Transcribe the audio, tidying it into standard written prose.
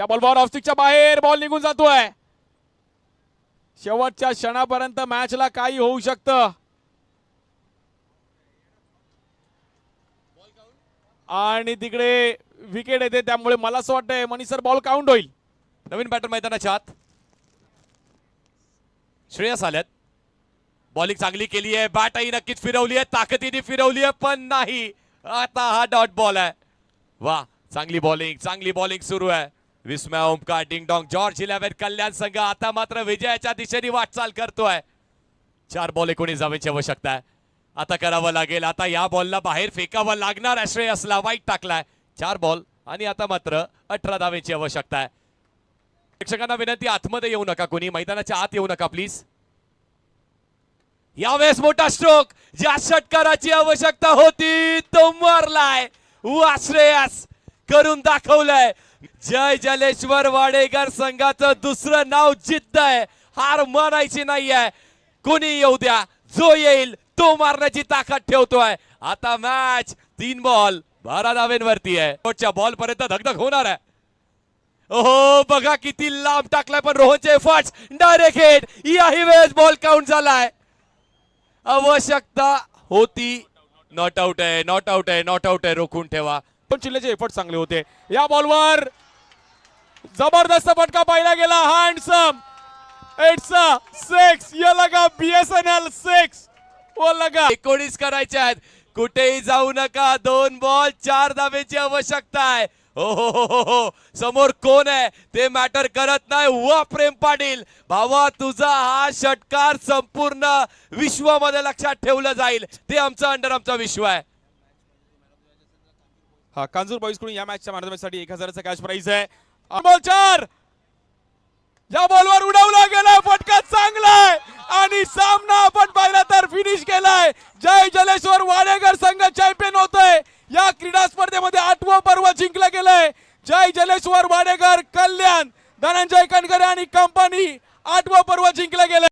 या बॉलवर ऑफस्टिकच्या बाहेर बॉल निघून जातोय. शेवटच्या क्षणापर्यंत मॅचला काही होऊ शकतं. आणि तिकडे विकेट येते, त्यामुळे मला असं वाटतंय मनी सर बॉल काउंट होईल. नवीन बॅटर मैदानाच्या आत श्रेयस आल्यात. बॉलिंग चांगली केली आहे, बॅटही नक्कीच फिरवली आहे, ताकदीने फिरवली आहे, पण नाही. आता हा डॉट बॉल आहे. वा, चांगली बॉलिंग सुरू आहे. विस्मय ओमकार डिंगडॉंग जॉर्ज 11 कल्याण संघ आता मात्र विजयाच्या दिशेने वाटचाल करतोय. 4 बॉल 19 धावेची आवश्यकता आहे. आता करावं लागेल. आता या बॉलला बाहेर फेकावं लागणार आहे. श्रेयसला वाईट टाकलाय. 4 बॉल आणि आता मात्र 18 धावेची आवश्यकता आहे. प्रेक्षकांना विनंती, आतमध्ये येऊ नका, कोणी मैदानाच्या आत येऊ नका प्लीज. यावेळेस मोठा स्ट्रोक, ज्या षटकाराची आवश्यकता होती तो मारलाय. वा, श्रेयस करून दाखवलंय. जय जलेश्वर वाडेकर संघाचं दुसरं नाव जिद्द आहे. हार मानायची नाहीये. कोणी येऊ द्या, जो येईल तो मारण्याची ताकद ठेवतोय. आता मॅच 3 बॉल 12 धावेंवरती आहे. शेवटच्या बॉल पर्यंत धगधग होणार आहे. ओहो, बघा किती लांब टाकलाय, पण रोहनचे एफर्ट्स डायरेक्ट हिट. याही वेळेस बॉल काउंट झालाय. आवश्यकता होती. नॉट आउट आहे. रोखून ठेवा. चिल्लेचे एफर्ट चांगले होते. या बॉलवर जबरदस्त फटका पाहिला गेला. Handsome, it's a 6. ये लगा BSNL 6. वो लगा 19 करायचे आहेत. कुठेही जाऊ नका. 2 बॉल 4 धावेची आवश्यकता आहे. हो, समोर कोण आहे ते मॅटर करत नाही. वा, प्रेम पाटील भावा, तुझा हा षटकार संपूर्ण विश्वामध्ये लक्षात ठेवलं जाईल. ते आमचा विश्व आहे. हा, कांजूर बॉईज कडून या मॅचच्या मॅनेजमेंटसाठी 1000चा कॅश प्राइज आहे. बॉल 4. या बॉलवर उडवला गेला, फटका चांगला आहे आणि सामना आपण पाहिला तर फिनिश केलाय. जय जलेश्वर वाडेकर संघ चॅम्पियन होतोय. या क्रीडा स्पर्धेमध्ये 8वं पर्व जिंकलं गेलंय. जय जलेश्वर वाडेकर कल्याण, धनंजय कणकरे आणि कंपनी 8वं पर्व जिंकलं गेलंय.